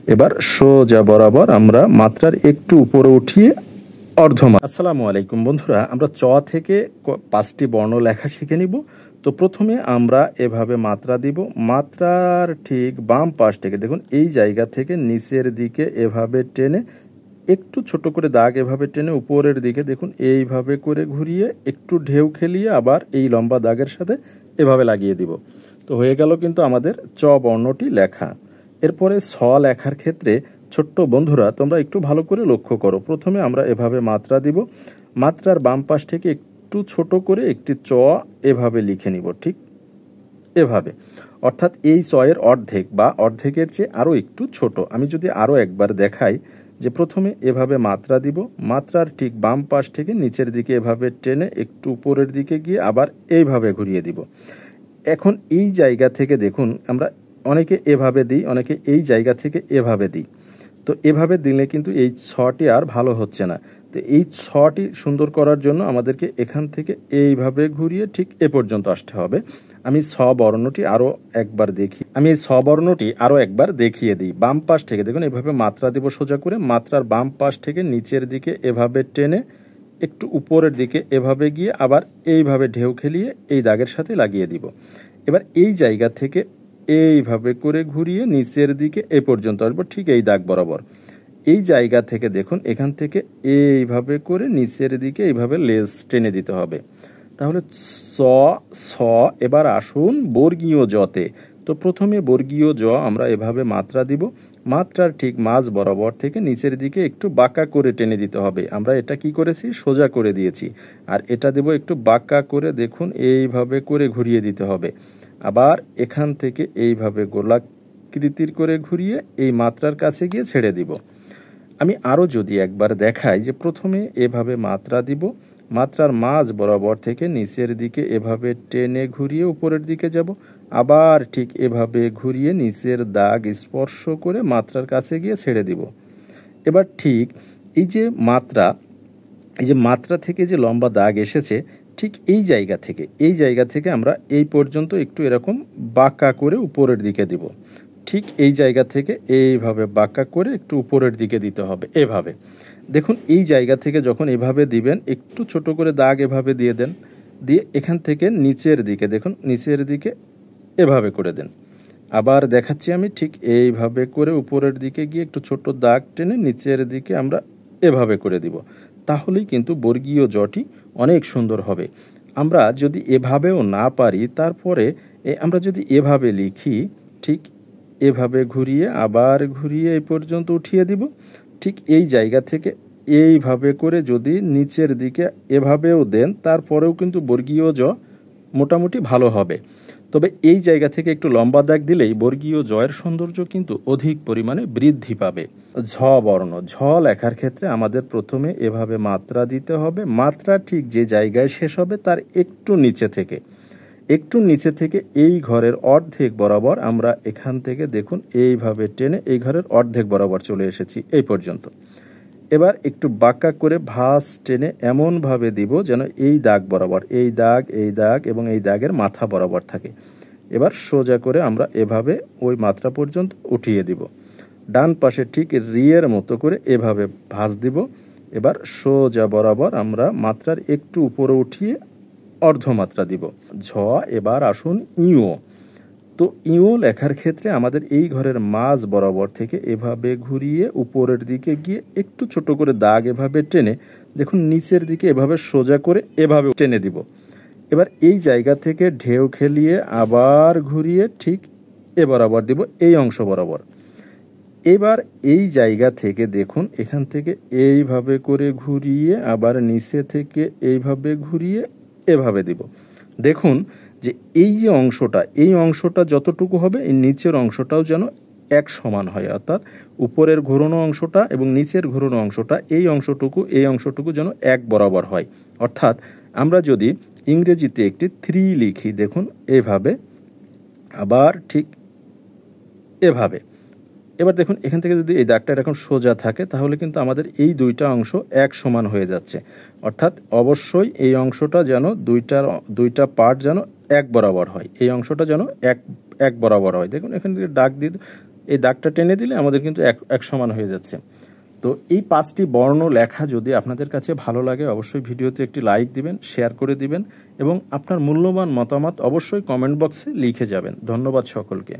এবার সোজা বরাবর আমরা মাত্রার একটু উপরে উঠিয়ে অর্ধমাত্রা। আসসালামু আলাইকুম বন্ধুরা, আমরা চ থেকে 5টি বর্ণ লেখা শিখে নিব। তো প্রথমে আমরা এভাবে মাত্রা দিব। মাত্রার ঠিক বাম পাশ থেকে দেখুন এই জায়গা থেকে নিচের দিকে এভাবে টেনে একটু ছোট করে দাগ এভাবে টেনে উপরের দিকে দেখুন এইভাবে করে ঘুরিয়ে একটু ঢেউ খেলিয়ে আবার এই লম্বা দাগের সাথে এভাবে লাগিয়ে দিব। তো হয়ে গেল কিন্তু আমাদের চ বর্ণটি লেখা। এরপরে ছ লেখার ক্ষেত্রে ছোট্ট বন্ধুরা তোমরা একটু ভালো করে লক্ষ্য করো। প্রথমে আমরা এভাবে মাত্রা দিব। মাত্রার বাম পাশ থেকে একটু ছোট করে একটি চ এভাবে লিখে নিব, ঠিক এভাবে, অর্থাৎ এই চ এর অর্ধেক বা অর্ধেকের চেয়ে আরও একটু ছোট। আমি যদি আরও একবার দেখাই যে প্রথমে এভাবে মাত্রা দিব, মাত্রার ঠিক বাম পাশ থেকে নিচের দিকে এভাবে টেনে একটু উপরের দিকে গিয়ে আবার এইভাবে ঘুরিয়ে দিব। এখন এই জায়গা থেকে দেখুন আমরা অনেকে এভাবে দিই, অনেকে এই জায়গা থেকে এভাবে দিই। তো এভাবে দিলে কিন্তু এই ছটি আর ভালো হচ্ছে না। তো এই ছটি সুন্দর করার জন্য আমাদেরকে এখান থেকে এইভাবে ঘুরিয়ে ঠিক এ পর্যন্ত আসতে হবে। আমি ছ বর্ণটি আরও একবার দেখি, আমি এই ছ বর্ণটি আরও একবার দেখিয়ে দিই। বাম পাশ থেকে দেখুন এভাবে মাত্রা দেব সোজা করে, মাত্রার বাম পাশ থেকে নিচের দিকে এভাবে টেনে একটু উপরের দিকে এভাবে গিয়ে আবার এইভাবে ঢেউ খেলিয়ে এই দাগের সাথে লাগিয়ে দিব। এবার এই জায়গা থেকে এইভাবে করে ঘুরিয়ে নিচের দিকে এ পর্যন্ত আসবো, ঠিক এই দাগ বরাবর। এই জায়গা থেকে দেখুন এখান থেকে এইভাবে করে নিচের দিকে এইভাবে লেজ টেনে দিতে হবে। তাহলে চ ছ। এবার আসুন বর্গীয় জতে। তো প্রথমে বর্গীয় জ আমরা এভাবে মাত্রা দিব। মাত্রার ঠিক মাঝ বরাবর থেকে নিচের দিকে একটু বাঁকা করে টেনে দিতে হবে। আমরা এটা কি করেছি, সোজা করে দিয়েছি, আর এটা দেব একটু বাঁকা করে, দেখুন এইভাবে করে ঘুরিয়ে দিতে হবে। আবার এখান থেকে এইভাবে গোলাকৃতির করে ঘুরিয়ে এই মাত্রার কাছে গিয়ে ছেড়ে দিব। আমি আরও যদি একবার দেখাই যে প্রথমে এভাবে মাত্রা দিব, মাত্রার মাঝ বরাবর থেকে নিচের দিকে এভাবে টেনে ঘুরিয়ে উপরের দিকে যাব, আবার ঠিক এভাবে ঘুরিয়ে নিচের দাগ স্পর্শ করে মাত্রার কাছে গিয়ে ছেড়ে দিব। এবার ঠিক এই যে মাত্রা থেকে যে লম্বা দাগ এসেছে ঠিক এই জায়গা থেকে আমরা এই পর্যন্ত একটু এরকম বাঁকা করে উপরের দিকে দিব। ঠিক এই জায়গা থেকে এইভাবে বাঁকা করে একটু উপরের দিকে দিতে হবে। এভাবে দেখুন এই জায়গা থেকে যখন এভাবে দিবেন একটু ছোট করে দাগ এভাবে দিয়ে দেন, দিয়ে এখান থেকে নিচের দিকে দেখুন নিচের দিকে এভাবে করে দেন। আবার দেখাচ্ছি আমি, ঠিক এইভাবে করে উপরের দিকে গিয়ে একটু ছোট দাগ টেনে নিচের দিকে আমরা এভাবে করে দিব। তাহলেই কিন্তু বর্গীয় জটি অনেক সুন্দর হবে। আমরা যদি এভাবেও না পারি তারপরে আমরা যদি এভাবে লিখি, ঠিক এভাবে ঘুরিয়ে আবার ঘুরিয়ে এই পর্যন্ত উঠিয়ে দিব। ঠিক এই জায়গা থেকে এইভাবে করে যদি নিচের দিকে এভাবেও দেন তারপরেও কিন্তু বর্গীয় জ মোটামুটি ভালো হবে। তবে এই জায়গা থেকে একটু লম্বা দাগ দিলেই বর্গীয় জয়ের সৌন্দর্য কিন্তু অধিক পরিমাণে বৃদ্ধি পাবে। ঝ বর্ণ, ঝ লেখার ক্ষেত্রে আমাদের প্রথমে এভাবে মাত্রা দিতে হবে। মাত্রা ঠিক যে জায়গায় শেষ হবে তার একটু নিচে থেকে এই ঘরের অর্ধেক বরাবর আমরা এখান থেকে দেখুন এইভাবে টেনে এই ঘরের অর্ধেক বরাবর চলে এসেছি এই পর্যন্ত। এবার একটু বাঁকা করে ভাঁজ টেনে এমনভাবে দিব যেন এই দাগ বরাবর, এই দাগ এবং এই দাগের মাথা বরাবর থাকে। এবার সোজা করে আমরা এভাবে ওই মাত্রা পর্যন্ত উঠিয়ে দিব। ডান পাশে ঠিক রিয়ের মতো করে এভাবে ভাঁজ দিব। এবার সোজা বরাবর আমরা মাত্রার একটু উপরে উঠিয়ে অর্ধমাত্রা দিব। ঝ। এবার আসুন ইও। তো ইও লেখার ক্ষেত্রে আমাদের এই ঘরের মাঝ বরাবর থেকে এভাবে ঘুরিয়ে উপরের দিকে গিয়ে একটু ছোট করে দাগ এভাবে টেনে দেখুন নিচের দিকে এভাবে সোজা করে এভাবে টেনে দিব। এবার এই জায়গা থেকে ঢেউ খেলিয়ে আবার ঘুরিয়ে ঠিক এ বরাবর দিব, এই অংশ বরাবর। এবার এই জায়গা থেকে দেখুন এখান থেকে এইভাবে করে ঘুরিয়ে আবার নিচে থেকে এইভাবে ঘুরিয়ে এভাবে দিব। দেখুন যে এই যে অংশটা, এই অংশটা যতটুকু হবে এই নিচের অংশটাও যেন এক সমান হয়, অর্থাৎ উপরের ঘোরানো অংশটা এবং নিচের ঘোরানো অংশটা এই অংশটুকু যেন এক বরাবর হয়। অর্থাৎ আমরা যদি ইংরেজিতে একটি 3 লিখি দেখুন এভাবে, আবার ঠিক এভাবে। এবার দেখুন এখান থেকে যদি এই দাগটা এরকম সোজা থাকে তাহলে কিন্তু আমাদের এই দুইটা অংশ এক সমান হয়ে যাচ্ছে। অর্থাৎ অবশ্যই এই অংশটা যেন দুইটা পার্ট যেন এক বরাবর হয়, এই অংশটা যেন এক বরাবর হয়। দেখুন এখান থেকে দাগ দিয়ে এই দাগটা টেনে দিলে আমাদের কিন্তু এক সমান হয়ে যাচ্ছে। তো এই 5টি বর্ণ লেখা যদি আপনাদের কাছে ভালো লাগে অবশ্যই ভিডিওতে একটি লাইক দিবেন, শেয়ার করে দিবেন এবং আপনার মূল্যবান মতামত অবশ্যই কমেন্ট বক্সে লিখে যাবেন। ধন্যবাদ সকলকে।